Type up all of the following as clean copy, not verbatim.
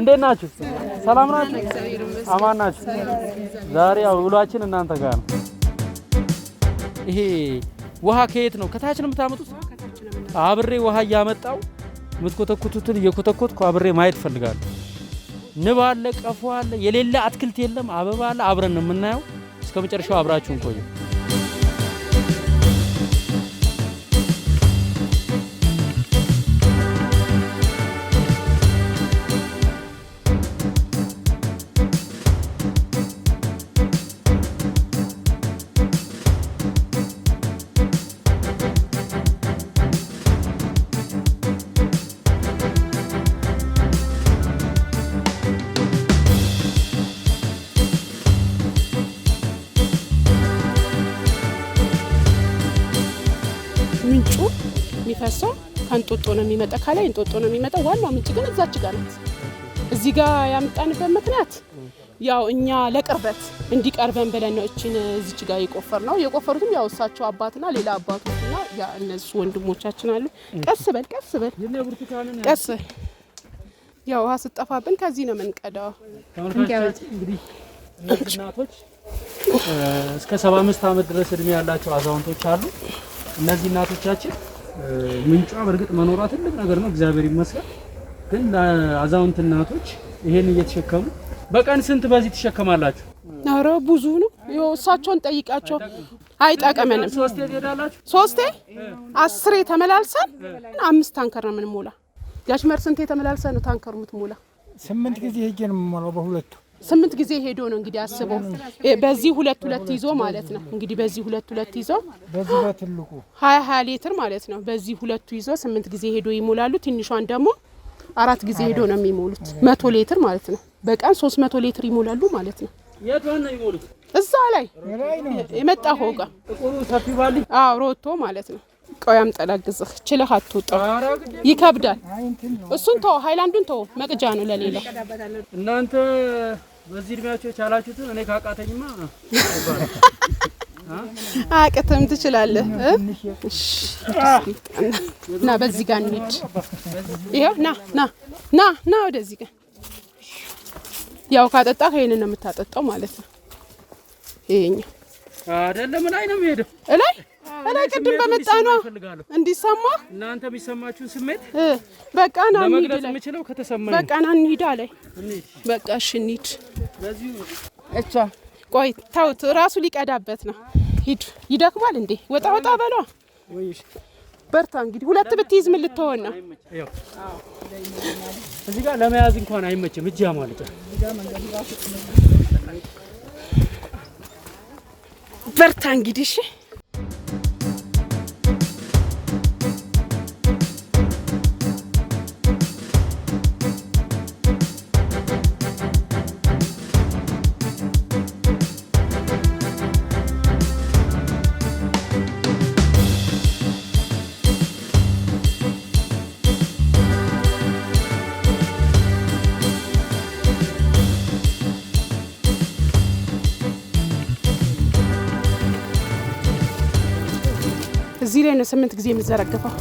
እንዴት ናችሁ? ሰላም ናችሁ? አማን ናችሁ? ዛሬ ውሏችን እናንተ ጋር ነው። ይሄ ውሃ ከየት ነው? ከታች ነው የምታመጡት? አብሬ ውሃ እያመጣው የምትኮተኩቱትን እየኮተኮትኩ አብሬ ማየት ፈልጋለሁ። ንብ አለ፣ ቀፎ አለ፣ የሌለ አትክልት የለም፣ አበባ አለ። አብረን ነው የምናየው። እስከ መጨረሻው አብራችሁን ቆዩ። ምንጩ የሚፈሰው ከእንጦጦ ነው የሚመጣ፣ ካላይ እንጦጦ ነው የሚመጣ። ዋናው ምንጭ ግን እዛች ጋር ናት። እዚህ ጋር ያመጣንበት ምክንያት ያው እኛ ለቅርበት እንዲቀርበን ብለን ነው እቺን እዚች ጋር የቆፈር ነው። የቆፈሩትም ያው እሳቸው አባትና ሌላ አባቶችና ያ እነሱ ወንድሞቻችን አሉ። ቀስ በል ቀስ ያው ውሃ ስጠፋብን ከዚህ ነው የምንቀዳው። ተመልካቾች እንግዲህ እነዚህ እናቶች እስከ 75 ዓመት ድረስ እድሜ ያላቸው አዛውንቶች አሉ። እነዚህ እናቶቻችን ምንጯ በርግጥ መኖሯ ትልቅ ነገር ነው፣ እግዚአብሔር ይመስገን። ግን ለአዛውንት እናቶች ይሄን እየተሸከሙ በቀን ስንት በዚህ ትሸከማላችሁ? ኧረ ብዙ ነው። ያው እሳቸውን ጠይቃቸው አይጠቀመንም። ሶስቴ ትሄዳላችሁ? ሶስቴ 10 ተመላልሰን 5 ታንከር ነው የምንሞላ። ያሽመር ስንት ተመላልሰን ነው ታንከር የምትሞላ? 8 ጊዜ ሄጄ ነው የምሞላው በሁለቱ 8 ጊዜ ሄዶ ነው እንግዲህ አስበው። በዚህ ሁለት ይዞ ማለት ነው እንግዲህ በዚህ ሁለት ይዞ በዚህ በትልቁ 20 ሊትር ማለት ነው። በዚህ ሁለቱ ይዞ 8 ጊዜ ሄዶ ይሞላሉ። ትንሿን ደግሞ 4 ጊዜ ሄዶ ነው የሚሞሉት። 100 ሊትር ማለት ነው። በቀን 300 ሊትር ይሞላሉ ማለት ነው። የት ነው የሚሞሉት? እዛ ላይ የመጣ ሆጋ ጥቁሩ ሰፊ ባሊ ሮቶ ማለት ነው። ቆያም ጠላግዝህ ችለህ አትወጣው፣ ይከብዳል። እሱን ተው፣ ሃይላንዱን ተው፣ መቅጃ ነው ለሌላ። እናንተ በዚህ እድሜያችሁ ቻላችሁት። እኔ ካቃተኝማ አቅተም ትችላለህ። ና በዚህ ጋር እንሂድ። ይሄው ና ወደዚህ ጋር ያው ካጠጣህ ይሄንን ነው የምታጠጣው ማለት ነው። ይሄኛው አይደለም ላይ ነው የሚሄደው። እላይ ቅድም በመጣነው እንዲሰማ እናንተ የሚሰማችሁን ስሜት በቃ ና ለመግለጽ የምችለው ከተሰማኝ በቃ ና እንሂድ አለ። በቃ እሺ እንሂድ። በዚሁ እቻ ቆይ ተውት፣ ራሱ ሊቀዳበት ነው። ሂድ። ይደክማል እንዴ? ወጣ በሏ። በርታ እንግዲህ። ሁለት ብትይዝ ምን ልትሆን ነው? እዚህ ጋር ለመያዝ እንኳን አይመችም። እጅ ያማልጣ። በርታ እንግዲህ። እሺ እዚህ ላይ ነው 8 ጊዜ የምዘረግፈው።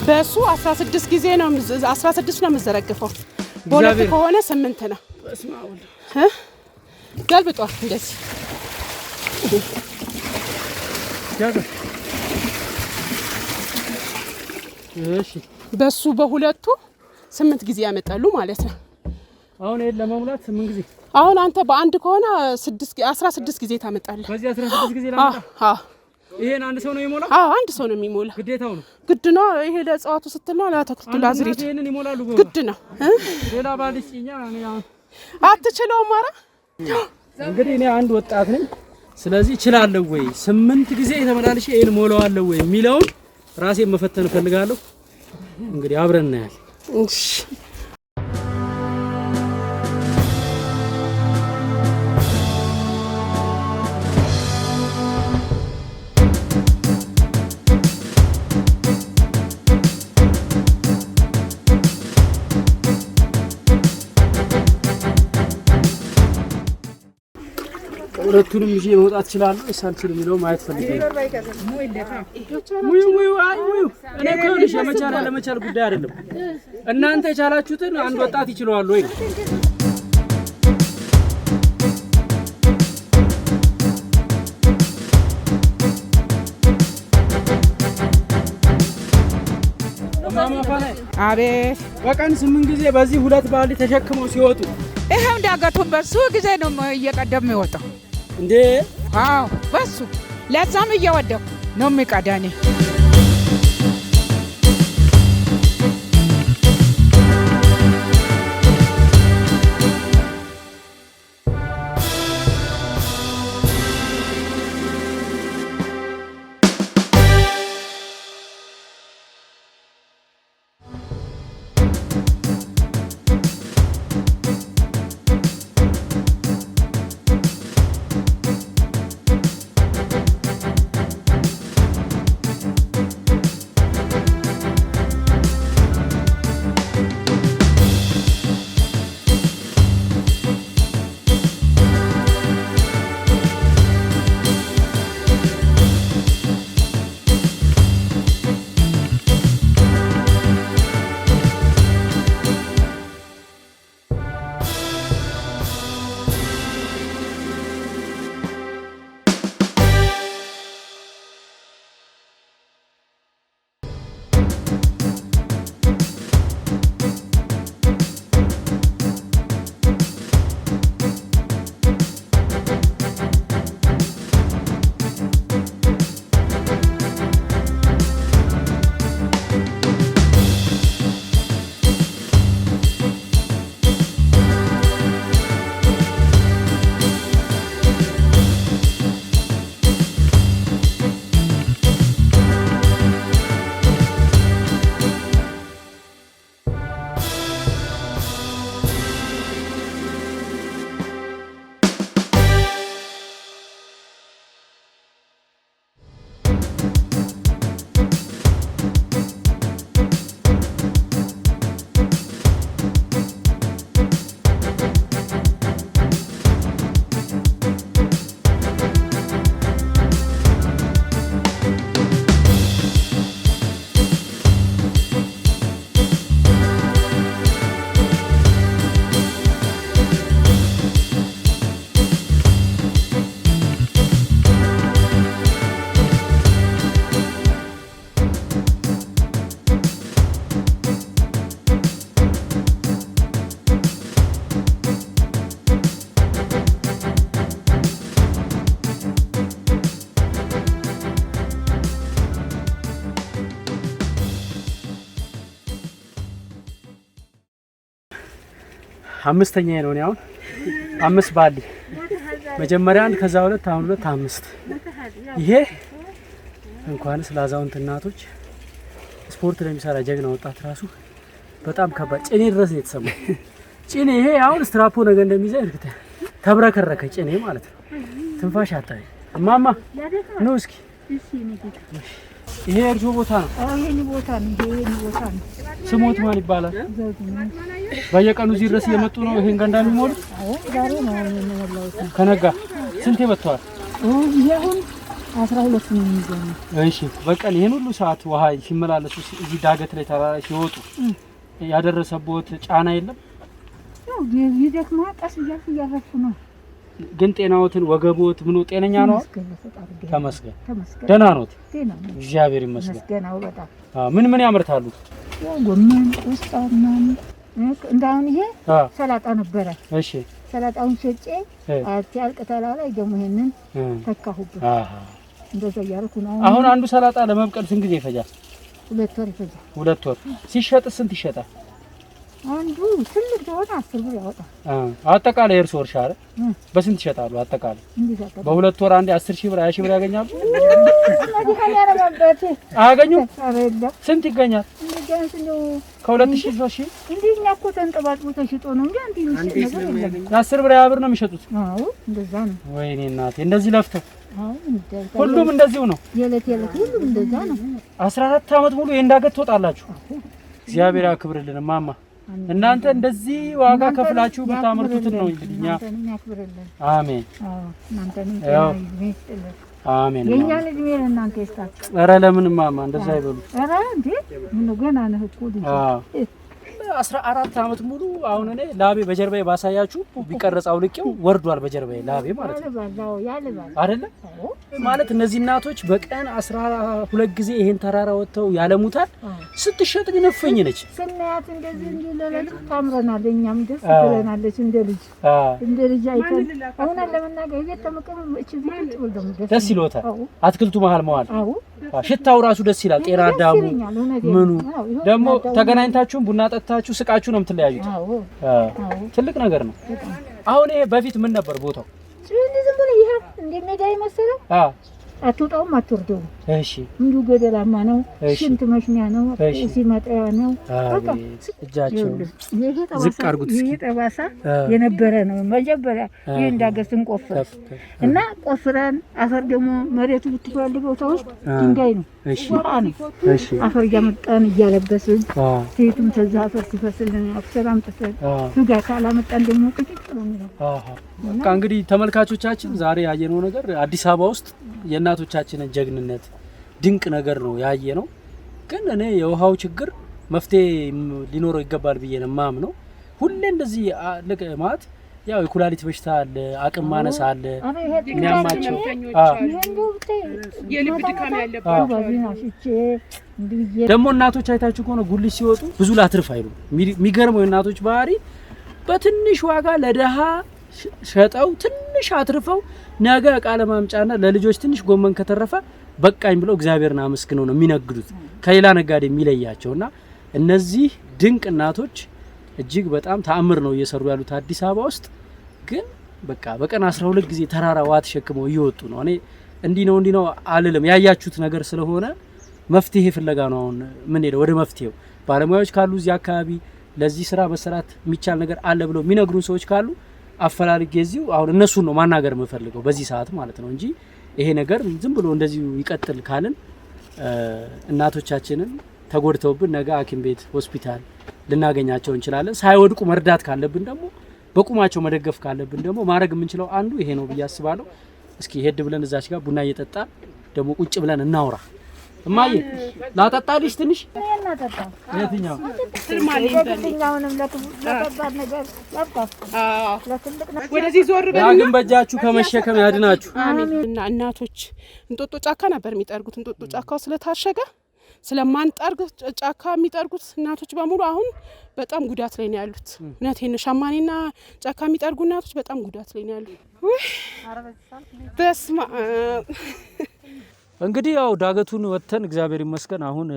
በሱ 16 ጊዜ ነው 16 ነው የምዘረግፈው። በሁለት ከሆነ 8 ነው። ገልብጧል እንደዚህ። እሺ በሱ በሁለቱ 8 ጊዜ ያመጣሉ ማለት ነው። አሁን ይሄን ለመሙላት 8 ጊዜ። አሁን አንተ በአንድ ከሆነ 16 ጊዜ ታመጣለህ። በዚህ 16 ጊዜ ላመጣ። ይሄን አንድ ሰው ነው የሚሞላ? አንድ ሰው ነው የሚሞላ። ግዴታው ነው? ግድ ነው። ይሄ ለእጽዋቱ ስትል ነው፣ ለአትክልቱ ለአዝሪቱ ይሄንን ይሞላሉ። ግድ ነው። ሌላ ባልሽኛ አትችለውም። ኧረ እንግዲህ እኔ አንድ ወጣት ነኝ። ስለዚህ እችላለሁ ወይ 8 ጊዜ የተመላለሽ ይሄን ሞላዋለሁ ወይ የሚለውን ራሴን መፈተን እፈልጋለሁ። እንግዲህ አብረን እናያለን። እሺ ሁለቱንም ይዤ መውጣት እችላለሁ ወይስ አልችልም የሚለው ማየት ፈልጌ ነው። እኔ እኮ ልጅ የመቻል ያለመቻል ጉዳይ አይደለም። እናንተ የቻላችሁትን አንድ ወጣት ይችላል ወይ? አቤት በቀን 8 ጊዜ በዚህ 2 ባልዲ ተሸክመው ሲወጡ ይሄው እንዳገቱን በሱ ጊዜ ነው እየቀደም የሚወጣው እንዴ? አዎ በሱ ለዛም እየወደኩ ነው የሚቀዳኔ። አምስተኛ ነው ነው አሁን 5 ባልዲ መጀመሪያ አንድ ከዛ 2 አሁን 2 5 ይሄ እንኳንስ ለአዛውንት እናቶች ስፖርት ለሚሰራ ጀግና ወጣት ራሱ በጣም ከባድ ጭኔ ድረስ ነው የተሰማው። ጭኔ ይሄ አሁን ስትራፖ ነገር እንደሚይዘው እርግጠኛ ተብረከረከ ጭኔ ማለት ነው። ትንፋሽ አጣይ እማማ ነው እስኪ ይሄ እርሾ ቦታ ነው። ይሄን ቦታ ነው። ስሞት ማን ይባላል? በየቀኑ እዚህ ድረስ እየመጡ ነው ይሄን ገንዳ የሚሞሉት? ዛሬ ነው የሚሞላው። ከነጋ ስንት ይመጣዋል? ይሄን 12 ነው የሚዘነው። እሺ በቀን ይሄን ሁሉ ሰዓት ውሃ ሲመላለሱ እዚህ ዳገት ላይ ተራራ ሲወጡ ያደረሰቦት ጫና የለም? ያው ይደክማ ቀስ እያረፉ ነው። ግን ጤናዎትን ወገቦት ምን ጤነኛ ነው? ተመስገን። ደህና ነው። እግዚአብሔር ይመስገን። ገናው በጣም ምን ምን ያመርታሉ? ያው ጎመን፣ ቆስጣ ምናምን እንዳሁን ይሄ ሰላጣ ነበረ። እሺ ሰላጣውን ሸጬ አትያልቅ ተላላ ደግሞ ይሄንን ተካሁበት። እንደዛ ያርኩ ነው። አሁን አንዱ ሰላጣ ለመብቀል ስንት ጊዜ ይፈጃል? 2 ወር ይፈጃል። 2 ወር። ሲሸጥ ስንት ይሸጣል? አንዱ ትልቅ ደሆነ 10 ብር ያወጣል። አጠቃላይ እርሶ እርሻ አይደል? በስንት ይሸጣሉ? አጠቃላይ በ2 ወር አንዴ 10 ሺህ ብር 20 ሺህ ብር ያገኛሉ? አያገኙም? ስንት ይገኛል? ከ2 ሺህ 3 ሺህ እንደኛ እኮ ተንጠባጥቦ ተሽጦ ነው እንዴ? አንዴ የሚሸጥ ነገር የለም። 10 ብር 20 ብር ነው የሚሸጡት? አዎ እንደዛ ነው። ወይኔ እናቴ እንደዚህ ለፍተው አዎ ሁሉም እንደዚሁ ነው። የለት ሁሉም እንደዛ ነው። 14 አመት ሙሉ የእንዳገት ትወጣላችሁ። እግዚአብሔር ያክብርልን ማማ። እናንተ እንደዚህ ዋጋ ከፍላችሁ በታመርቱት ነው እንግዲህ እኛ አሜን እናንተንም አሜን የኛ ልጅ ነው እናንተ ይስጣችሁ። ኧረ ለምን ማማ እንደዛ አይበሉ። ኧረ እንዴ ምን ገና ነው እኮ ልጅ 14 አመት ሙሉ አሁን እኔ ላቤ በጀርባዬ ባሳያችሁ ቢቀረጽ አውልቄው ወርዷል በጀርባዬ ላቤ ማለት ነው አይደለ ማለት እነዚህ እናቶች በቀን 12 ጊዜ ይሄን ተራራ ወጥተው ያለሙታል ስትሸጥ ግን እፈኝ ነች ስናያት እንደዚህ ለለልት ታምረናል እኛም ደስ ትለናለች እንደ ልጅ አይተን አሁን ለመናገር ቤት ተመቀም እቺ ቢት ወልደም ደስ ይሎታል አትክልቱ መሃል መዋል ሽታው ራሱ ደስ ይላል ጤና አዳሙ ምኑ ደግሞ ተገናኝታችሁ ቡና ጠጣችሁ ስቃችሁ ነው የምትለያዩት ትልቅ ነገር ነው አሁን ይሄ በፊት ምን ነበር ቦታው ዝም ብሎ ይሄ እንደሜዳ ይመስላል አትወጣውም አትወርደውም እሺ እንዱ ገደላማ ነው ሽንት መሽሚያ ነው ሲመጣ ነው በቃ እጃቸው ዝቅ አርጉት ይሄ ጠባሳ የነበረ ነው መጀበሪያ ይሄ እንዳገስን ቆፍር እና ቆፍረን አፈር ደግሞ መሬቱ ብትፈልገው ተውስጥ ድንጋይ ነው እሺ እሺ አፈር ያመጣን እያለበስን ሴቱም ተዛ አፈር ሲፈስልን አፍሰራም ተሰል ዱጋ ካላመጣን ደግሞ ጥቂት ነው በቃ እንግዲህ ተመልካቾቻችን ዛሬ ያየነው ነገር አዲስ አበባ ውስጥ የእናቶቻችንን ጀግንነት ድንቅ ነገር ነው ያየነው ግን እኔ የውሃው ችግር መፍትሄ ሊኖረው ይገባል ብዬ ነው ማምነው ሁሌ እንደዚህ ማለት ያው የኩላሊት በሽታ አለ አቅም ማነስ አለ የሚያማቸው የልብ ድካም ያለባቸው ደግሞ እናቶች አይታችሁ ከሆነ ጉልሽ ሲወጡ ብዙ ላትርፍ አይሉ የሚገርመው የእናቶች ባህሪ በትንሽ ዋጋ ለደሃ ሸጠው ትንሽ አትርፈው ነገ ቃለ ማምጫና ለልጆች ትንሽ ጎመን ከተረፈ በቃኝ ብለው እግዚአብሔርን አመስግነው ነው የሚነግዱት ከሌላ ነጋዴ የሚለያቸውና እነዚህ ድንቅ እናቶች እጅግ በጣም ተአምር ነው እየሰሩ ያሉት አዲስ አበባ ውስጥ ግን በቃ በቀን 12 ጊዜ ተራራ ዋት ሸክመው እየወጡ ነው እኔ እንዲ ነው አልልም ያያችሁት ነገር ስለሆነ መፍትሄ ፍለጋ ነው አሁን ምን ሄደ ወደ መፍትሄው ባለሙያዎች ካሉ እዚህ አካባቢ ለዚህ ስራ መሰራት የሚቻል ነገር አለ ብለው የሚነግሩን ሰዎች ካሉ አፈላልጌ እዚሁ አሁን እነሱን ነው ማናገር የምፈልገው በዚህ ሰዓት ማለት ነው እንጂ ይሄ ነገር ዝም ብሎ እንደዚሁ ይቀጥል ካልን እናቶቻችንን ተጎድተውብን ነገ ሐኪም ቤት ሆስፒታል ልናገኛቸው እንችላለን ሳይወድቁ መርዳት ካለብን ደግሞ በቁማቸው መደገፍ ካለብን ደግሞ ማድረግ የምንችለው አንዱ ይሄ ነው ብዬ አስባለሁ እስኪ ሄድ ብለን እዛች ጋር ቡና እየጠጣ ደግሞ ቁጭ ብለን እናውራ እማዬ ላጠጣልሽ ትንሽ እናጠጣ የትኛው ለትኛውንም ለከባድ ነገር ያብቃ ለትልቅ ነገር ወደዚህ ዞር በልና ያግን በእጃችሁ ከመሸከም ያድናችሁ እና እናቶች እንጦጦ ጫካ ነበር የሚጠርጉት እንጦጦ ጫካው ስለታሸገ ስለማንጠርግ ጫካ የሚጠርጉት እናቶች በሙሉ አሁን በጣም ጉዳት ላይ ነው ያሉት እውነቴን ነው ሻማኔና ጫካ የሚጠርጉ እናቶች በጣም ጉዳት ላይ ነው ያሉት በስማ እንግዲህ ያው ዳገቱን ወተን እግዚአብሔር ይመስገን አሁን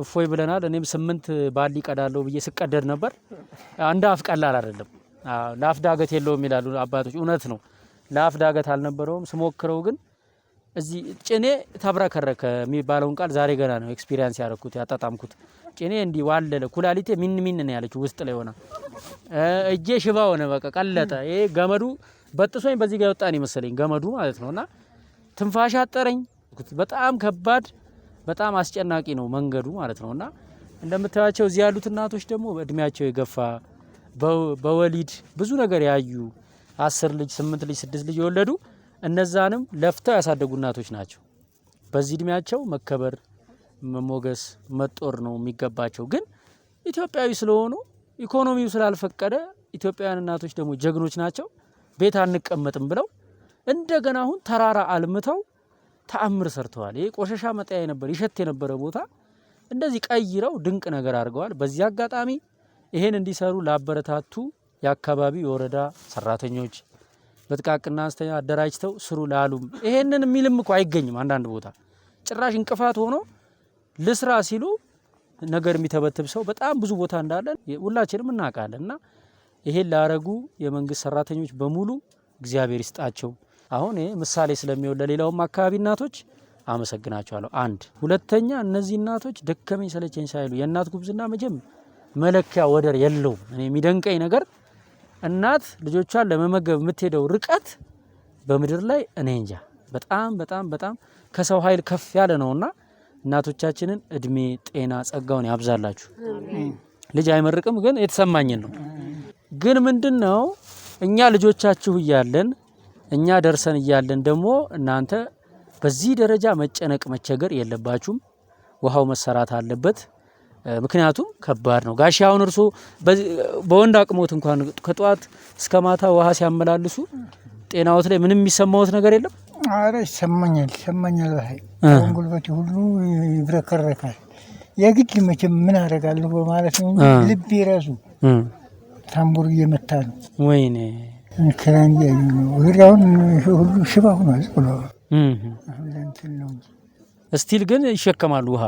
እፎይ ብለናል እኔም 8 ባሊ ቀዳለው ብዬ ስቀደድ ነበር አንድ አፍ ቀላል አይደለም ላፍ ዳገት የለውም ይላሉ አባቶች እውነት ነው ላፍ ዳገት አልነበረውም ስሞክረው ግን እዚህ ጭኔ ተብረከረከ የሚባለውን ቃል ዛሬ ገና ነው ኤክስፒሪየንስ ያደረኩት ያጣጣምኩት ጭኔ እንዲ ዋለለ ኩላሊቴ ምን ነው ያለችው ውስጥ ላይ ሆነ እጄ ሽባ ሆነ በቃ ቀለጠ ይሄ ገመዱ በጥሶኝ በዚህ ጋር ወጣን ይመስለኝ ገመዱ ማለት ነውና ትንፋሽ አጠረኝ በጣም ከባድ በጣም አስጨናቂ ነው መንገዱ ማለት ነውና እንደምታያቸው እዚህ ያሉት እናቶች ደግሞ በእድሜያቸው የገፋ በወሊድ ብዙ ነገር ያዩ 10 ልጅ 8 ልጅ 6 ልጅ የወለዱ እነዛንም ለፍተው ያሳደጉ እናቶች ናቸው በዚህ እድሜያቸው መከበር መሞገስ መጦር ነው የሚገባቸው ግን ኢትዮጵያዊ ስለሆኑ ኢኮኖሚው ስላልፈቀደ ኢትዮጵያውያን እናቶች ደግሞ ጀግኖች ናቸው ቤት አንቀመጥም ብለው እንደገና አሁን ተራራ አልምተው ተአምር ሰርተዋል ይሄ ቆሻሻ መጣያ ነበር ይሸት የነበረ ቦታ እንደዚህ ቀይረው ድንቅ ነገር አድርገዋል በዚህ አጋጣሚ ይሄን እንዲሰሩ ላበረታቱ ያካባቢ የወረዳ ሰራተኞች በጥቃቅና አስተኛ አደራጅተው ስሩ ላሉም ይሄንን የሚልም እኮ አይገኝም አንዳንድ ቦታ ጭራሽ እንቅፋት ሆኖ ለስራ ሲሉ ነገር የሚተበትብ ሰው በጣም ብዙ ቦታ እንዳለ ሁላችንም እናውቃለንና ይሄን ላረጉ የመንግስት ሰራተኞች በሙሉ እግዚአብሔር ይስጣቸው አሁን ምሳሌ ስለሚወል ለሌላውም አካባቢ እናቶች አመሰግናቸዋለሁ አንድ ሁለተኛ እነዚህ እናቶች ደከመኝ ሰለቸኝ ሳይሉ የእናት ጉብዝና መጀም መለኪያ ወደር የለውም እኔ የሚደንቀኝ ነገር እናት ልጆቿን ለመመገብ የምትሄደው ርቀት በመድር ላይ እኔ እንጃ በጣም ከሰው ኃይል ከፍ ያለ ነውና እናቶቻችንን እድሜ ጤና ጸጋውን ያብዛላችሁ ልጅ አይመርቅም ግን የተሰማኝን ነው። ግን ምንድነው እኛ ልጆቻችሁ እያለን እኛ ደርሰን እያለን ደግሞ እናንተ በዚህ ደረጃ መጨነቅ መቸገር የለባችሁም። ውሃው መሰራት አለበት። ምክንያቱም ከባድ ነው። ጋሽ አሁን እርሶ በወንድ አቅሞት እንኳን ከጧት እስከ ማታ ውሃ ሲያመላልሱ ጤናዎት ላይ ምንም የሚሰማዎት ነገር የለም? አረ ይሰማኛል ባይ ጉልበቴ ሁሉ ይብረከረካል። የግድ መቼም ምን አደርጋለሁ በማለት ነው እንጂ ልቤ ራሱ ታምቡር እየመታ ነው። ወይኔ ክራን ያዩ ነው ወዲያውን ሁሉ ሽባ ሆኗል ብሎ አሁን እንትን ነው እስቲል ግን ይሸከማሉ ውሃ።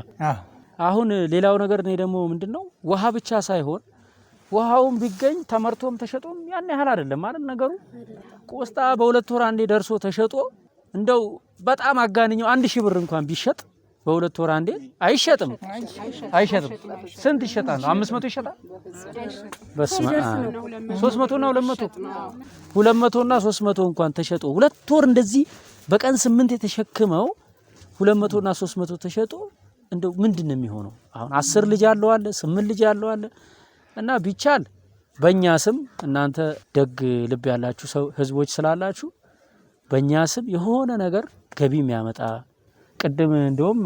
አሁን ሌላው ነገር ነው ደግሞ ምንድነው ውሃ ብቻ ሳይሆን ውሃውን ቢገኝ ተመርቶም ተሸጦም ያን ያህል አይደለም ማለት ነገሩ። ቆስጣ በ2 ወር አንዴ ደርሶ ተሸጦ እንደው በጣም አጋንኛው 1000 ብር እንኳን ቢሸጥ በ2 ወር አንዴ አይሸጥም። ስንት ይሸጣል? 500 ይሸጣል። በስመ አብ 300 እና 200 እና 300 እንኳን ተሸጦ 2 ወር እንደዚህ በቀን 8 የተሸክመው 200 እና 300 ተሸጦ እንደው ምንድነው የሚሆነው? አሁን 10 ልጅ ያለው አለ 8 ልጅ ያለው አለ እና ቢቻል በእኛ ስም እናንተ ደግ ልብ ያላችሁ ሰው ህዝቦች ስላላችሁ በእኛ ስም የሆነ ነገር ገቢ የሚያመጣ ቅድም እንደውም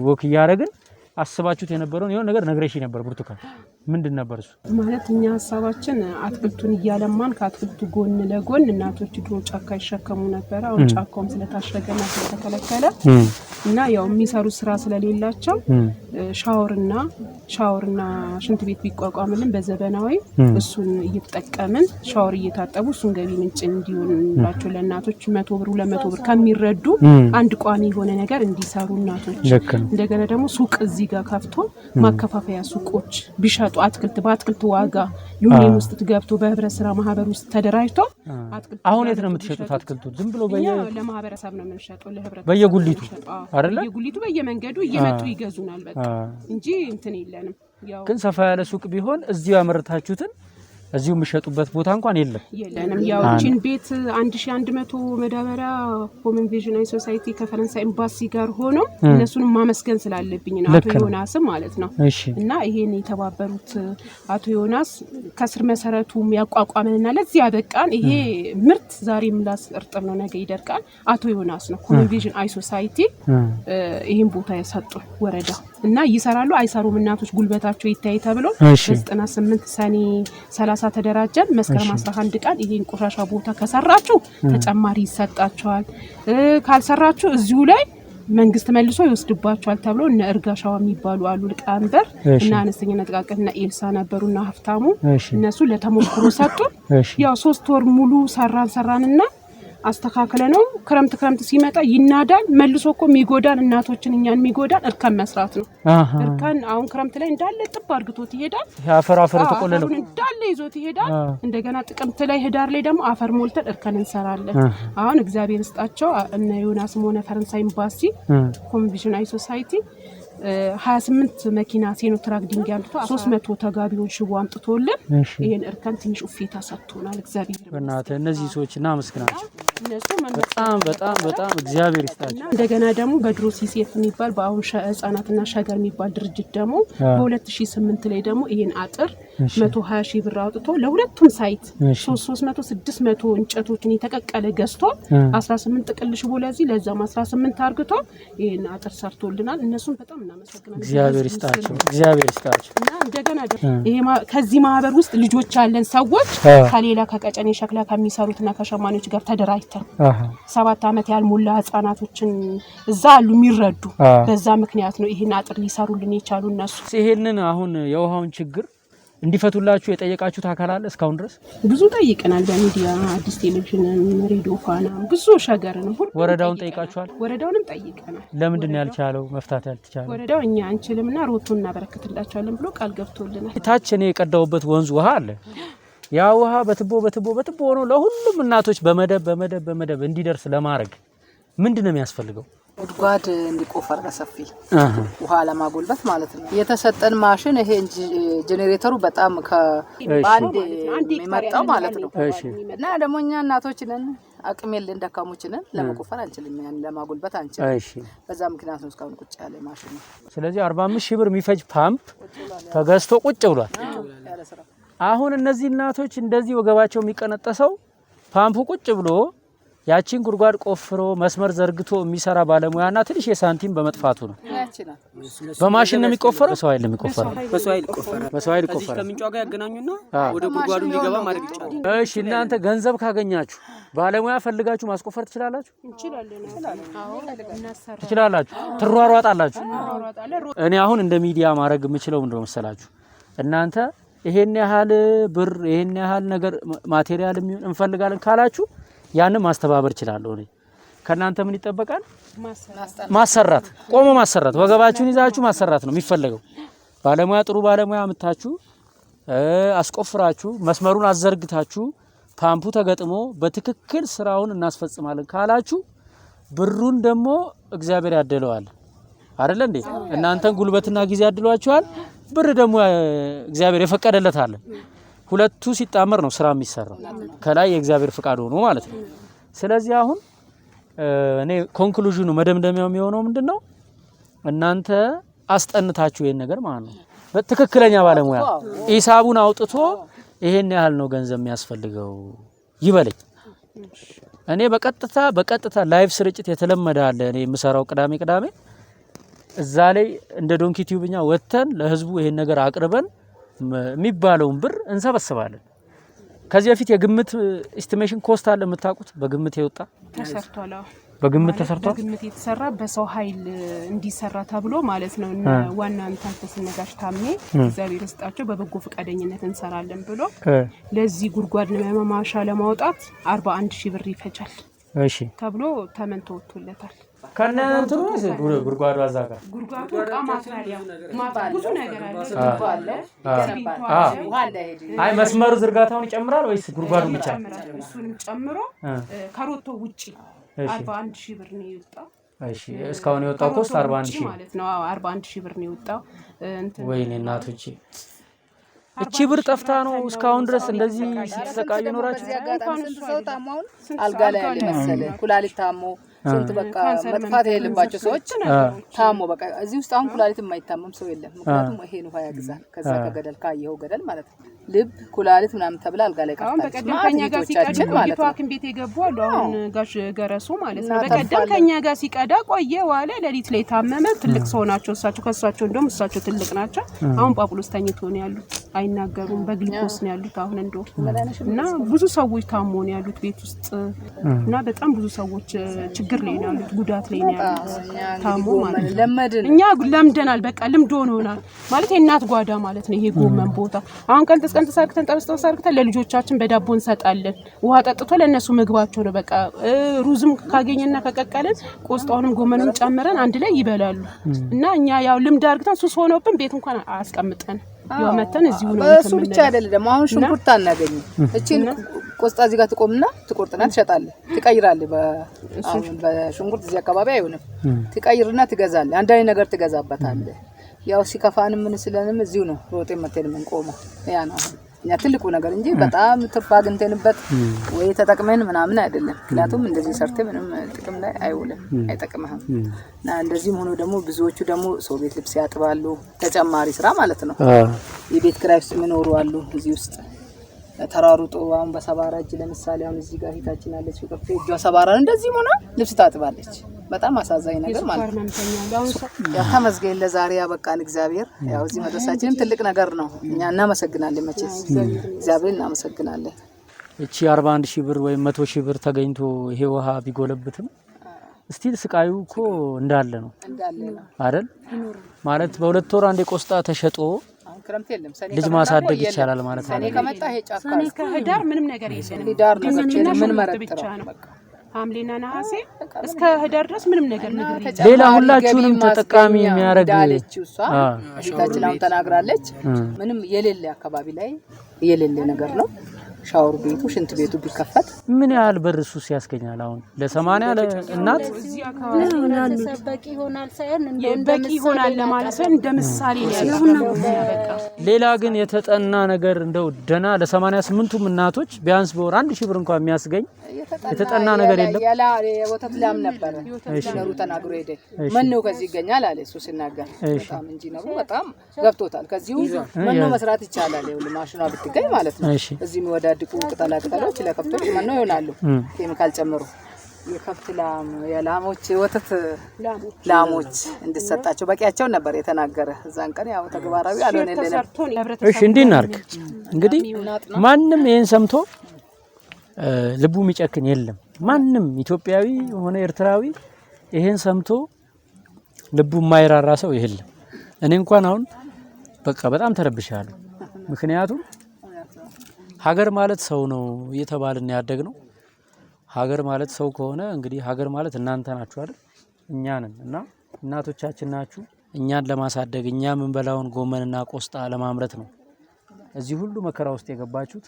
ወክ ያረግን አስባችሁት የነበረውን የሆነ ነገር ነግረሽ ነበር ብርቱካን። ምንድን ነበር እሱ? ማለት እኛ ሐሳባችን አትክልቱን እያለማን ከአትክልቱ ጎን ለጎን እናቶች ድሮ ጫካ ይሸከሙ ነበር። አሁን ጫካውም ስለታሸገና ስለተከለከለ እና ያው የሚሰሩ ስራ ስለሌላቸው ሻወርና ሽንት ቤት ቢቋቋምልን በዘበናዊ እሱን እየተጠቀምን ሻወር እየታጠቡ እሱን ገቢ ምንጭ እንዲሆንላቸው ለእናቶች 100 ብር 200 ብር ከሚረዱ አንድ ቋሚ የሆነ ነገር እንዲሰሩ እናቶች እንደገና ደግሞ ሱቅ እዚህ ጋር ከፍቶ ማከፋፈያ ሱቆች ቢሸጡ አትክልት በአትክልት ዋጋ ዩኒየን ውስጥ ገብቶ በህብረት ስራ ማህበር ውስጥ ተደራጅቶ አትክልት አሁን የት ነው የምትሸጡት? አትክልቱ ዝም ብሎ ለማህበረሰብ ነው የምንሸጠው ለህብረት በየጉሊቱ አይደለ? በየጉሊቱ በየመንገዱ እየመጡ ይገዙናል በቃ እንጂ እንትን የለንም። ያው ግን ሰፋ ያለ ሱቅ ቢሆን እዚሁ ያመረታችሁትን እዚሁ የሚሸጡበት ቦታ እንኳን የለንም። ያው ቺን ቤት 1100 መዳበሪያ ኮመን ቪዥን ሶሳይቲ ከፈረንሳይ ኤምባሲ ጋር ሆኖ እነሱንም ማመስገን ስላለብኝ ነው አቶ ዮናስ ማለት ነው። እና ይሄን የተባበሩት አቶ ዮናስ ከስር መሰረቱም ያቋቋመንና ለዚህ ያበቃን ይሄ ምርት ዛሬም ላስርጥም ነው ነገ ይደርቃል አቶ ዮናስ ነው። ኮመን ቪዥን ሶሳይቲ ይሄን ቦታ ያሰጡ ወረዳ እና ይሰራሉ አይሰሩም እናቶች ጉልበታቸው ይታይ ተብሎ 98 ሰኔ 30 ተደራጀን። መስከረም 11 ቀን ይሄን ቆሻሻ ቦታ ከሰራችሁ ተጨማሪ ይሰጣቸዋል፣ ካልሰራችሁ እዚሁ ላይ መንግስት መልሶ ይወስድባቸዋል ተብሎ እነ እርጋሻው የሚባሉ አሉ ሊቀመንበር እና አነስተኛ ጥቃቅንና ኤልሳ ነበሩና ሀፍታሙ እነሱ ለተሞክሮ ሰጡ። ያው 3 ወር ሙሉ ሰራንና አስተካክለ ነው ክረምት ሲመጣ ይናዳል መልሶ እኮ የሚጎዳን እናቶችን እኛን የሚጎዳን እርከን መስራት ነው። እርከን አሁን ክረምት ላይ እንዳለ ጥብ አርግቶት ይሄዳል። አፈር ተቆለለው እንዳለ ይዞት ይሄዳል። እንደገና ጥቅምት ላይ ህዳር ላይ ደግሞ አፈር ሞልተን እርከን እንሰራለን። አሁን እግዚአብሔር ይስጣቸው እነ ዮናስም ሆነ ፈረንሳይ ኤምባሲ ኮንቪዥን ሶሳይቲ 28 መኪና ሴኖትራክ ድንጋይ አምጥቶ 300 ተጋቢውን ሽቦ አምጥቶልን ይሄን እርከን ትንሽ ኡፌታ ሰጥቶናል። እግዚአብሔር በእናትህ እነዚህ ሰዎችና አመስግናቸው። በጣም እግዚአብሔር ይስጣቸው። እንደገና ደግሞ በድሮ ሲሴፍ የሚባል በአሁን ህጻናትና ሸገር የሚባል ድርጅት ደግሞ በ2008 ላይ ደግሞ ይሄን አጥር 120 ሺህ ብር አውጥቶ ለሁለቱም ሳይት 300 600 እንጨቶችን የተቀቀለ ገዝቶ 18 ጥቅል ሽቦ ለዛም 18 አርግቶ ይሄን አጥር ሰርቶልናል። እነሱም በጣም እናመሰግናለን። እግዚአብሔር ይስጣቸው። እና እንደገና ይሄ ከዚህ ማህበር ውስጥ ልጆች ያለን ሰዎች ከሌላ ከቀጨኔ ሸክላ ከሚሰሩትና ከሸማኔዎች ጋር ተደራጅተን 7 አመት ያልሞላ ህጻናቶችን እዛ አሉ የሚረዱ በዛ ምክንያት ነው ይሄን አጥር ሊሰሩልን የቻሉ እነሱ። ይሄንን አሁን የውሃውን ችግር እንዲፈቱላችሁ የጠየቃችሁት አካል አለ? እስካሁን ድረስ ብዙ ጠይቀናል። በሚዲያ አዲስ ቴሌቪዥን፣ ሬዲዮ ፋና ብዙ ሸገር ነው። ወረዳውን ጠይቃችኋል? ወረዳውንም ጠይቀናል። ለምንድን ነው ያልቻለው መፍታት ያልቻለው? ወረዳው እኛ አንችልምና ሮቶ እናበረክትላችኋለን ብሎ ቃል ገብቶልናል። ታች እኔ የቀዳውበት ወንዝ ውሃ አለ። ያ ውሃ በትቦ ሆኖ ለሁሉም እናቶች በመደብ እንዲደርስ ለማድረግ ምንድነው የሚያስፈልገው? ጉድጓድ እንዲቆፈር በሰፊ ውሃ ለማጎልበት ማለት ነው። የተሰጠን ማሽን ይሄ ጄኔሬተሩ በጣም ከባንድ የሚመጣው ማለት ነው። እና ደግሞ እኛ እናቶች ነን፣ አቅም የለን፣ ደካሞች ነን፣ ለመቆፈር አንችልም፣ ያን ለማጎልበት አንችልም። በዛ ምክንያት ነው እስካሁን ቁጭ ያለ ማሽን ነው። ስለዚህ 45000 ብር የሚፈጅ ፓምፕ ተገዝቶ ቁጭ ብሏል። አሁን እነዚህ እናቶች እንደዚህ ወገባቸው የሚቀነጠሰው ፓምፑ ቁጭ ብሎ ያቺን ጉድጓድ ቆፍሮ መስመር ዘርግቶ የሚሰራ ባለሙያና ትንሽ የሳንቲም በመጥፋቱ ነው። በማሽን ነው የሚቆፈረው፣ በሰው ኃይል ነው የሚቆፈረው። በሰው ኃይል ይቆፈራል። ከምንጯ ጋር ያገናኙና ወደ ጉድጓዱ እንዲገባ ማድረግ ይቻላል። እሺ እናንተ ገንዘብ ካገኛችሁ ባለሙያ ፈልጋችሁ ማስቆፈር ትችላላችሁ? ትችላላችሁ። ትሯሯጣላችሁ። እኔ አሁን እንደ ሚዲያ ማድረግ የምችለው ምንድነው መሰላችሁ? እናንተ ይሄን ያህል ብር ይሄን ያህል ነገር ማቴሪያል እንፈልጋለን ካላችሁ ያንን ማስተባበር ይችላልው። እኔ ከናንተ ምን ይጠበቃል? ማሰራት፣ ቆሞ ማሰራት፣ ወገባችሁን ይዛችሁ ማሰራት ነው የሚፈልገው። ባለሙያ ጥሩ ባለሙያ አምጣችሁ አስቆፍራችሁ መስመሩን አዘርግታችሁ ፓምፑ ተገጥሞ በትክክል ስራውን እናስፈጽማለን ካላችሁ ብሩን ደግሞ እግዚአብሔር ያደለዋል አይደል እንዴ? እናንተን ጉልበትና ጊዜ ያድሏችኋል፣ ብር ደግሞ እግዚአብሔር የፈቀደለት አለ። ሁለቱ ሲጣመር ነው ስራ የሚሰራው፣ ከላይ የእግዚአብሔር ፍቃድ ሆኖ ማለት ነው። ስለዚህ አሁን እኔ ኮንክሉዥኑ መደምደሚያው የሚሆነው ምንድነው? እናንተ አስጠንታችሁ ይሄን ነገር ማለት ነው በትክክለኛ ባለሙያ ሂሳቡን አውጥቶ ይሄን ያህል ነው ገንዘብ የሚያስፈልገው ይበለኝ። እኔ በቀጥታ ላይቭ ስርጭት የተለመደ አለ እኔ የምሰራው ቅዳሜ እዛ ላይ እንደ ዶንኪ ቲዩብኛ ወተን ለህዝቡ ይሄን ነገር አቅርበን የሚባለውን ብር እንሰበስባለን። ከዚህ በፊት የግምት ኤስቲሜሽን ኮስት አለ የምታውቁት? በግምት የወጣ ተሰርቷል። በግምት ተሰርቷል። በግምት የተሰራ በሰው ኃይል እንዲሰራ ተብሎ ማለት ነው። ዋና አንታንተስነጋሽ ታሜ እግዚአብሔር ይስጣቸው በበጎ ፈቃደኝነት እንሰራለን ብሎ ለዚህ ጉድጓድ ለማማሻ ለማውጣት 41000 ብር ይፈጃል ተብሎ ተመንቶ ወጥቶለታል። ከነንቱ ጉድጓዱ አዛጋ ጉድጓዱ ማትሪያ ብዙ ነገር አለ። አይ መስመሩ ዝርጋታውን ይጨምራል ወይስ ጉድጓዱ ብቻ? እሱንም ጨምሮ ከሮቶ ውጪ 41000 ብር ነው የወጣው። እሺ እስካሁን የወጣው ኮስት 41000 ማለት ነው። 41000 ብር ነው የወጣው። ወይኔ እናቶቼ እቺ ብር ጠፍታ ነው እስካሁን ድረስ እንደዚህ ስትሰቃዩ ኖራችሁ። ሰው ታማውን አልጋ ላይ ያለ መሰለ ኩላሊት ታሞ ስንት በቃ መጥፋት የሌለባቸው ሰዎች ታሞ በቃ እዚህ ውስጥ አሁን ኩላሊት የማይታመም ሰው የለም። ምክንያቱም ይሄ ነው ያግዛል። ከዛ ከገደል ካየው ገደል ማለት ነው ልብ ኩላሊት ምናምን ተብላ አልጋ ላይ ቀርታለች። በቀደም ከኛ ጋር ሲቀዳ ማለት ነው ሐኪም ቤት የገቡ አሉ። አሁን ጋሽ ገረሱ ማለት ነው በቀደም ከኛ ጋር ሲቀዳ ቆየ ዋለ። ሌሊት ላይ ታመመ። ትልቅ ሰው ናቸው እሳቸው። ከሷቸው እንደውም እሳቸው ትልቅ ናቸው። አሁን ጳጳሎስ ተኝቶ ነው ያሉት። አይናገሩም። በግሉኮስ ነው ያሉት አሁን እና ብዙ ሰዎች ታሞ ነው ያሉት ቤት ውስጥ እና በጣም ብዙ ሰዎች ችግር ላይ ነው ያሉት። ጉዳት ላይ ነው ያሉት ታሞ ማለት ነው። እኛ ለምደናል። በቃ ልምድ ሆኖናል ማለት የእናት ጓዳ ማለት ነው ይሄ ጎመን ቦታ። አሁን ቀንጥስ ሰርክተን ጠብስተው ሰርክተን ለልጆቻችን በዳቦ እንሰጣለን። ውሃ ጠጥቶ ለነሱ ምግባቸው ነው። በቃ ሩዝም ካገኘና ከቀቀልን ቆስጣውንም ጎመኑን ጨምረን አንድ ላይ ይበላሉ። እና እኛ ያው ልምድ አድርገን ሱስ ሆኖብን ቤት እንኳን አስቀምጠን ያው መተን እዚሁ ነው። እሱ ብቻ አይደለም ደግሞ አሁን ሽንኩርት አናገኝም። እቺን ቆስጣ እዚህ ጋር ትቆምና ትቆርጥና ትሸጣለህ፣ ትቀይራለህ። በሽንኩርት እዚህ አካባቢ አይሆንም። ትቀይርና ትገዛለህ። አንዳንድ ነገር ትገዛበታለህ። ያው ሲከፋንም ምን ስለንም እዚሁ ነው ሮጤ መተን ምን ቆመ ያ ነው እኛ ትልቁ ነገር እንጂ በጣም ትርፍ አግኝተንበት ወይ ተጠቅመን ምናምን አይደለም። ምክንያቱም እንደዚህ ሰርተ ምንም ጥቅም ላይ አይውልም፣ አይጠቅምህም። እና እንደዚህም ሆኖ ደግሞ ብዙዎቹ ደግሞ ሰው ቤት ልብስ ያጥባሉ፣ ተጨማሪ ስራ ማለት ነው። የቤት ኪራይ ውስጥ የሚኖሩ አሉ እዚህ ውስጥ ተራሩጦ አሁን በሰባራ እጅ ለምሳሌ አሁን እዚህ ጋር ሂታችን አለች ወቀፍ እጇ ሰባራ እንደዚህ ሆነ ልብስ ታጥባለች። በጣም አሳዛኝ ነገር ማለት ነው። ያው ተመስገን ለዛሬ ያበቃን እግዚአብሔር። ያው እዚህ መድረሳችንም ትልቅ ነገር ነው። እኛ እናመሰግናለን። መቼስ እግዚአብሔር እናመሰግናለን። እቺ 41000 ብር ወይም 100000 ብር ተገኝቶ ይሄ ውሃ ቢጎለብትም ስቲል ስቃዩ እኮ እንዳለ ነው አይደል? ማለት በሁለት ወር አንዴ ቆስጣ ተሸጦ ክረምት የለም ልጅ ማሳደግ ይቻላል ማለት ነው። ሰኔ ከመጣ ይሄ ጫካ ሰኔ ከህዳር ምንም ነገር የለም። ህዳር ነው ምን መረጥራ በቃ ሐምሌና ነሐሴ እስከ ህዳር ድረስ ምንም ነገር ሌላ ሁላችሁንም ተጠቃሚ የሚያደርግ ዳለችው እሷ እታችላው ተናግራለች። ምንም የሌለ አካባቢ ላይ የሌለ ነገር ነው። ሻወር ቤቱ ሽንት ቤቱ ቢከፈት ምን ያህል ብር እሱስ ያስገኛል? አሁን ለ80 ለእናት በቂ ይሆናል ሳይሆን በቂ ይሆናል ለማለት ሳይሆን እንደ ምሳሌ ነው። ሌላ ግን የተጠና ነገር እንደው ደና ለ88ቱም እናቶች ቢያንስ በወር 1000 ብር እንኳን የሚያስገኝ የተጠና ነገር የለም። ያላ የወተት ላም ነበር ኢንጂነሩ ተናግሮ ሄደ። ምን ነው ከዚህ ይገኛል አለ እሱ ሲናገር። በጣም ኢንጂነሩ በጣም ገብቶታል። ከዚሁ ምን ነው መስራት ይቻላል ይሁን ማሽኗ ብትገኝ ማለት ነው። እዚህ የሚወዳድቁ ቅጠላ ቅጠሎች ለከብቶች ምን ነው ይሆናሉ ኬሚካል ጨምሮ የከብት ላም የላሞች ወተት ላሞች እንድሰጣቸው በቂያቸው ነበር የተናገረ። እዛን ቀን ያው ተግባራዊ አልሆነልንም። እሺ እንዲናርክ እንግዲህ ማንም ይሄን ሰምቶ ልቡ የሚጨክን የለም። ማንም ኢትዮጵያዊ ሆነ ኤርትራዊ ይሄን ሰምቶ ልቡ የማይራራ ሰው የለም። እኔ እንኳን አሁን በቃ በጣም ተረብሻለሁ። ምክንያቱም ሀገር ማለት ሰው ነው እየተባልን ያደግነው። ሀገር ማለት ሰው ከሆነ እንግዲህ ሀገር ማለት እናንተ ናችሁ አይደል? እኛ ነን እና እናቶቻችን ናችሁ እኛን ለማሳደግ እኛ ምን በላውን ጎመንና ቆስጣ ለማምረት ነው እዚህ ሁሉ መከራ ውስጥ የገባችሁት።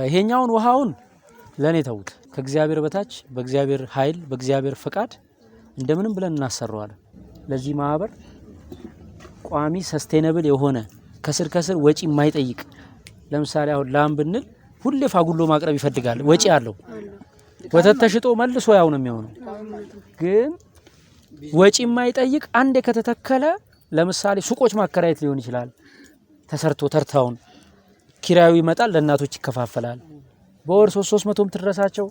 ይሄኛውን ውሃውን ለኔ ተውት። ከእግዚአብሔር በታች በእግዚአብሔር ኃይል በእግዚአብሔር ፍቃድ እንደምንም ብለን እናሰራዋለን። ለዚህ ማህበር ቋሚ ሰስቴነብል የሆነ ከስር ወጪ የማይጠይቅ ለምሳሌ አሁን ላም ብንል ሁሌ ፋጉሎ ማቅረብ ይፈልጋል፣ ወጪ አለው። ወተት ተሽጦ መልሶ ያው ነው የሚሆነው። ግን ወጪ የማይጠይቅ አንዴ ከተተከለ ለምሳሌ ሱቆች ማከራየት ሊሆን ይችላል። ተሰርቶ ተርታውን ኪራዩ ይመጣል፣ ለእናቶች ይከፋፈላል። በወር 300ም ትድረሳቸው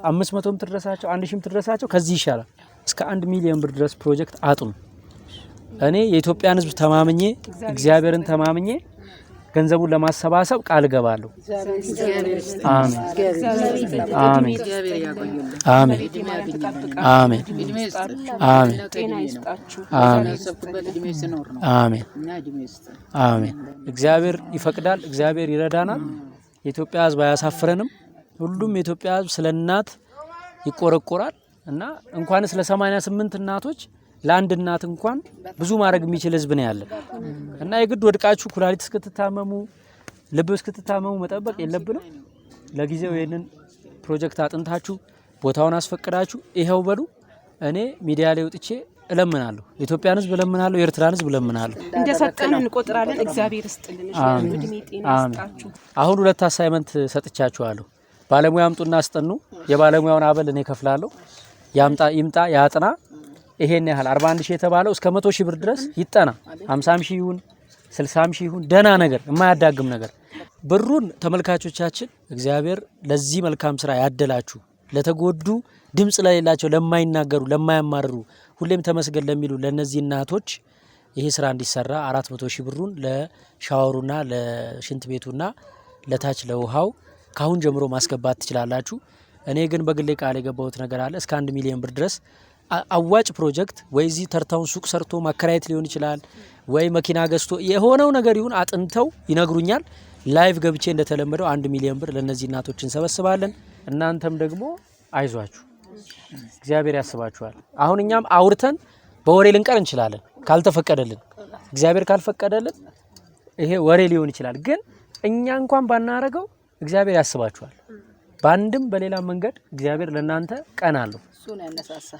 500ም ትድረሳቸው 1000ም ትድረሳቸው ከዚህ ይሻላል። እስከ 1 ሚሊዮን ብር ድረስ ፕሮጀክት አጥኑ። እኔ የኢትዮጵያን ሕዝብ ተማምኜ እግዚአብሔርን ተማምኜ ገንዘቡን ለማሰባሰብ ቃል ገባለሁ። አሜን አሜን አሜን አሜን አሜን አሜን። እግዚአብሔር ይፈቅዳል፣ እግዚአብሔር ይረዳናል። የኢትዮጵያ ሕዝብ አያሳፍረንም። ሁሉም የኢትዮጵያ ሕዝብ ስለ እናት ይቆረቆራል እና እንኳን ስለ 88 እናቶች ለአንድ እናት እንኳን ብዙ ማድረግ የሚችል ሕዝብ ነው ያለ እና የግድ ወድቃችሁ ኩላሊት እስክትታመሙ ልብ እስክትታመሙ መጠበቅ የለብንም። ለጊዜው ይሄንን ፕሮጀክት አጥንታችሁ ቦታውን አስፈቅዳችሁ ይሄው በሉ። እኔ ሚዲያ ላይ ወጥቼ እለምናለሁ፣ የኢትዮጵያን ሕዝብ እለምናለሁ፣ የኤርትራን ሕዝብ እለምናለሁ። እንደሰጠን እንቆጥራለን። እግዚአብሔር ይስጥልን። እድሜ ጤና ይስጣችሁ። አሁን 2 አሳይመንት ሰጥቻችኋለሁ። ባለሙያ አምጡና አስጠኑ። የባለሙያውን አበል እኔ ከፍላለሁ። ይምጣ ያጥና። ይሄን ያህል 41 ሺህ የተባለው እስከ 100 ሺህ ብር ድረስ ይጠና። 50 ሺህ ይሁን 60 ሺህ ይሁን ደና ነገር የማያዳግም ነገር ብሩን ተመልካቾቻችን እግዚአብሔር ለዚህ መልካም ስራ ያደላችሁ ለተጎዱ ድምጽ ለሌላቸው ለማይናገሩ ለማያማርሩ ሁሌም ተመስገን ለሚሉ ለነዚህ እናቶች ይሄ ስራ እንዲሰራ 400 ሺህ ብሩን ለሻወሩና ለሽንት ቤቱና ለታች ለውሃው ካሁን ጀምሮ ማስገባት ትችላላችሁ። እኔ ግን በግሌ ቃል የገባሁት ነገር አለ። እስከ 1 ሚሊዮን ብር ድረስ አዋጭ ፕሮጀክት ወይ እዚህ ተርታውን ሱቅ ሰርቶ ማከራየት ሊሆን ይችላል፣ ወይ መኪና ገዝቶ የሆነው ነገር ይሁን አጥንተው ይነግሩኛል። ላይቭ ገብቼ እንደተለመደው 1 ሚሊዮን ብር ለነዚህ እናቶች እንሰበስባለን። እናንተም ደግሞ አይዟችሁ፣ እግዚአብሔር ያስባችኋል። አሁን እኛም አውርተን በወሬ ልንቀር እንችላለን ካልተፈቀደልን። እግዚአብሔር ካልፈቀደልን ይሄ ወሬ ሊሆን ይችላል። ግን እኛ እንኳን ባናረገው እግዚአብሔር ያስባችኋል። በአንድም በሌላ መንገድ እግዚአብሔር ለናንተ ቀን አለው። እሱን ያነሳሳ።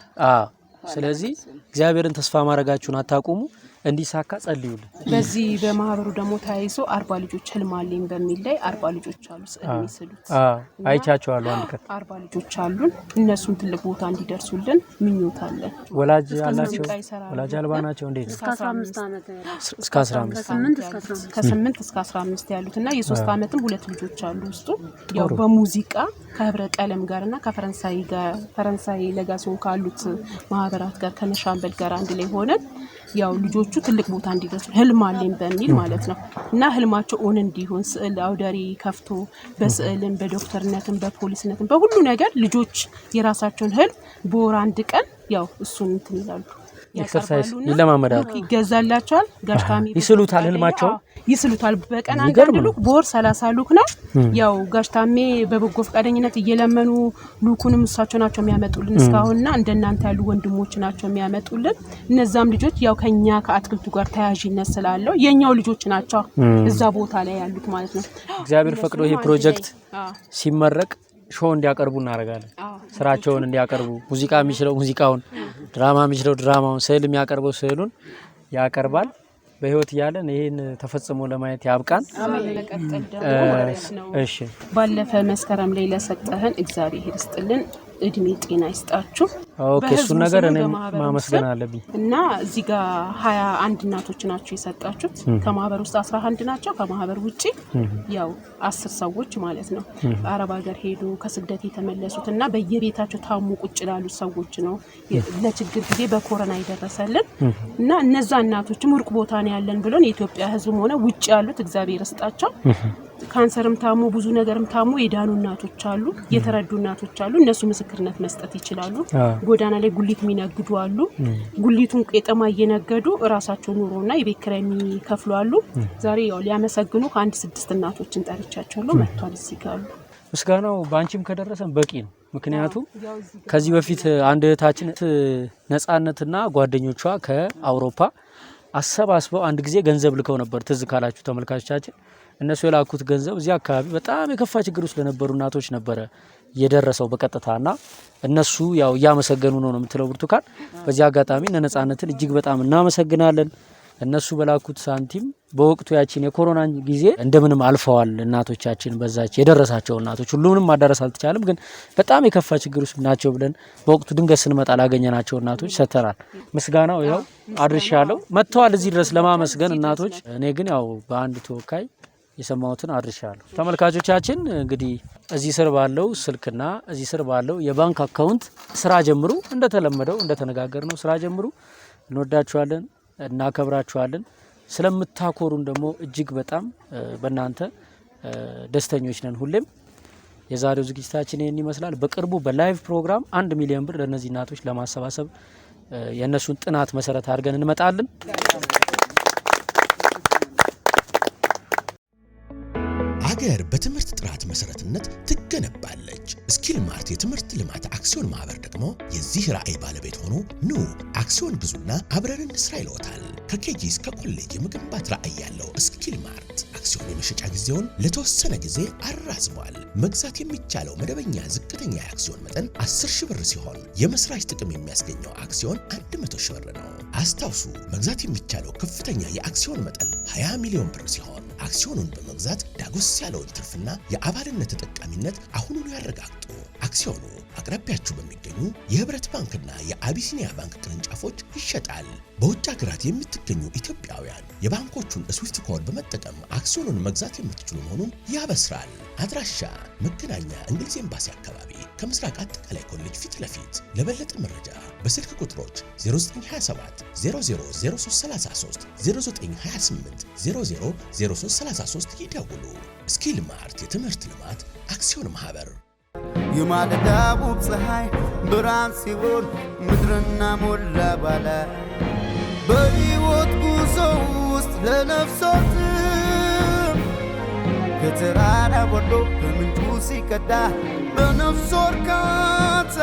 ስለዚህ እግዚአብሔርን ተስፋ ማድረጋችሁን አታቁሙ። እንዲሳካ ጸልዩልን። በዚህ በማህበሩ ደግሞ ተያይዞ 40 ልጆች ህልም አለኝ በሚል ላይ 40 ልጆች አሉ ስዕል የሚስሉት አይቻቸዋለሁ። አንድ ቀን 40 ልጆች አሉን። እነሱን ትልቅ ቦታ እንዲደርሱልን ምኞት አለን። ወላጅ አላቸው? ወላጅ አልባ ናቸው? እንዴት ነው? እስከ 15 ዓመት እስከ 15 ከ8 እስከ 15 ያሉትና የ3 ዓመትም 2 ልጆች አሉ ውስጡ። ያው በሙዚቃ ከህብረ ቀለም ጋርና ፈረንሳይ ለጋሲዮን ካሉት ማህበራት ጋር ከነሻምበል ጋር አንድ ላይ ሆነን ያው ልጆቹ ትልቅ ቦታ እንዲደርሱ ህልም አለኝ በሚል ማለት ነው እና ህልማቸው ኦን እንዲሆን ስዕል አውደሪ ከፍቶ በስዕልም በዶክተርነትም በፖሊስነትም በሁሉ ነገር ልጆች የራሳቸውን ህልም በወር 1 ቀን ያው እሱን እንትን ይላሉ። ኤክሰርሳይዝ ይለማመዳሉ ይገዛላቸዋል ጋሽታሚ ይስሉታል ህልማቸው ይስሉታል በቀን አንድ ሉክ በወር 30 ሉክ ነው ያው ጋሽታሜ በበጎ ፈቃደኝነት እየለመኑ ሉኩንም እሳቸው ናቸው የሚያመጡልን እስካሁንና እንደናንተ ያሉ ወንድሞች ናቸው የሚያመጡልን እነዛም ልጆች ያው ከኛ ከአትክልቱ ጋር ተያያዥነት ስላለው የኛው ልጆች ናቸው እዛ ቦታ ላይ ያሉት ማለት ነው እግዚአብሔር ፈቅዶ ይሄ ፕሮጀክት ሲመረቅ ሾው እንዲያቀርቡ እናደርጋለን ስራቸውን እንዲያቀርቡ ሙዚቃ የሚችለው ሙዚቃውን ድራማ የሚችለው ድራማውን ስዕል የሚያቀርበው ስዕሉን ያቀርባል በህይወት ያለን ይሄን ተፈጽሞ ለማየት ያብቃን እሺ ባለፈ መስከረም ላይ ለሰጠህን እግዚአብሔር ይስጥልን እድሜ ጤና ይስጣችሁ ኦኬ እሱ ነገር እኔ ማመስገን አለብኝ እና እዚህ ጋር 21 እናቶች ናቸው የሰጣችሁት ከማህበር ውስጥ 11 ናቸው ከማህበር ውጪ ያው 10 ሰዎች ማለት ነው አረብ ሀገር ሄዱ ከስደት የተመለሱትና በየቤታቸው ታሙ ቁጭ ላሉ ሰዎች ነው ለችግር ጊዜ በኮሮና ይደረሰልን እና እነዛ እናቶችም ሩቅ ቦታ ነው ያለን ብሎን የኢትዮጵያ ህዝብም ሆነ ውጪ ያሉት እግዚአብሔር ይስጣቸው ካንሰርም ታሙ ብዙ ነገርም ታሙ የዳኑ እናቶች አሉ የተረዱ እናቶች አሉ እነሱ ምስክርነት መስጠት ይችላሉ ጎዳና ላይ ጉሊት የሚነግዱ አሉ ጉሊቱን ቄጠማ እየነገዱ ራሳቸው ኑሮና የቤት ኪራይ የሚከፍሉ አሉ ዛሬ ያው ሊያመሰግኑ ከአንድ 6 እናቶችን ጠርቻቸዋለሁ መጥቷል እዚህ ጋር ምስጋናው ባንቺም ከደረሰን በቂ ነው ምክንያቱም ከዚህ በፊት አንድ እህታችን ነፃነትና ጓደኞቿ ከአውሮፓ አሰባስበው አንድ ጊዜ ገንዘብ ልከው ነበር ትዝ ካላችሁ ተመልካቾቻችን እነሱ የላኩት ገንዘብ እዚህ አካባቢ በጣም የከፋ ችግር ውስጥ ለነበሩ እናቶች ነበር የደረሰው በቀጥታና እነሱ ያው ያመሰገኑ ነው የምትለው ብርቱካን በዚህ አጋጣሚ ነፃነትን እጅግ በጣም እናመሰግናለን እነሱ በላኩት ሳንቲም በወቅቱ ያቺን የኮሮና ጊዜ እንደምንም አልፈዋል እናቶቻችን በዛች የደረሳቸው እናቶች ሁሉንም ማዳረስ አልተቻለም ግን በጣም የከፋ ችግር ውስጥ ናቸው ብለን በወቅቱ ድንገት ስንመጣ ላገኘናቸው እናቶች ሰተናል ምስጋናው ያው አድርሻለሁ መጥተዋል እዚህ ድረስ ለማመስገን እናቶች እኔ ግን ያው በአንድ ተወካይ የሰማሁትን አድርሻለሁ ተመልካቾቻችን እንግዲህ እዚህ ስር ባለው ስልክና እዚህ ስር ባለው የባንክ አካውንት ስራ ጀምሩ እንደተለመደው እንደተነጋገርነው ስራ ጀምሩ እንወዳችኋለን እናከብራችኋለን ስለምታኮሩን ደግሞ እጅግ በጣም በእናንተ ደስተኞች ነን ሁሌም የዛሬው ዝግጅታችን ይሄን ይመስላል በቅርቡ በላይቭ ፕሮግራም 1 ሚሊዮን ብር ለነዚህ እናቶች ለማሰባሰብ የነሱን ጥናት መሰረት አድርገን እንመጣለን ሀገር በትምህርት ጥራት መሰረትነት ትገነባለች ስኪል ማርት የትምህርት ልማት አክሲዮን ማህበር ደግሞ የዚህ ራዕይ ባለቤት ሆኖ ኑ አክሲዮን ግዙና አብረን እንስራ ይለዎታል ከኬጂ እስከ ኮሌጅ የመገንባት ራዕይ ያለው ስኪል ማርት አክሲዮን የመሸጫ ጊዜውን ለተወሰነ ጊዜ አራዝሟል መግዛት የሚቻለው መደበኛ ዝቅተኛ የአክሲዮን መጠን 10,000 ብር ሲሆን የመስራች ጥቅም የሚያስገኘው አክሲዮን 100,000 ብር ነው አስታውሱ መግዛት የሚቻለው ከፍተኛ የአክሲዮን መጠን 20 ሚሊዮን ብር ሲሆን አክሲዮኑን በመግዛት ዳጎስ ያለውን ትርፍና የአባልነት ተጠቃሚነት አሁኑኑ ያረጋግጡ አክሲዮኑ አቅራቢያችሁ በሚገኙ የህብረት ባንክና የአቢሲኒያ ባንክ ቅርንጫፎች ይሸጣል በውጭ ሀገራት የምትገኙ ኢትዮጵያውያን የባንኮቹን ስዊፍት ኮድ በመጠቀም አክሲዮኑን መግዛት የምትችሉ መሆኑን ያበስራል አድራሻ መገናኛ እንግሊዝ ኤምባሲ አካባቢ ከምስራቅ አጠቃላይ ኮሌጅ ፊት ለፊት ለበለጠ መረጃ በስልክ ቁጥሮች 0927 000333 0928 000333 ይደውሉ ስኪል ማርት የትምህርት ልማት አክሲዮን ማህበር የማለዳ ውብ ፀሐይ ብርሃን ሲሆን ምድርና ሞላ ባለ በሕይወት ጉዞ ውስጥ ለነፍሶት ከተራራ ወርዶ ከምንጩ ሲቀዳ በነፍስ እርካታ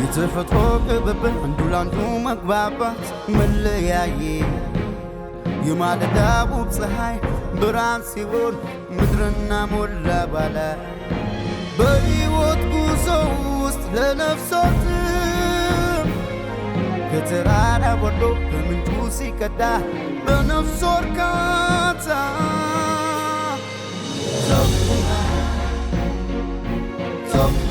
የተፈጥሮ ቅብብል አንዱ ላንዱ መግባባት መለያየ የማለዳ ውብ ፀሐይ ብርሃን ሲሆን ምድርና ሞላ ባለ በሕይወት ጉዞ ውስጥ ለነፍሶት ከተራራ ወርዶ ከምንጩ ሲቀዳ በነፍስ እርካታ So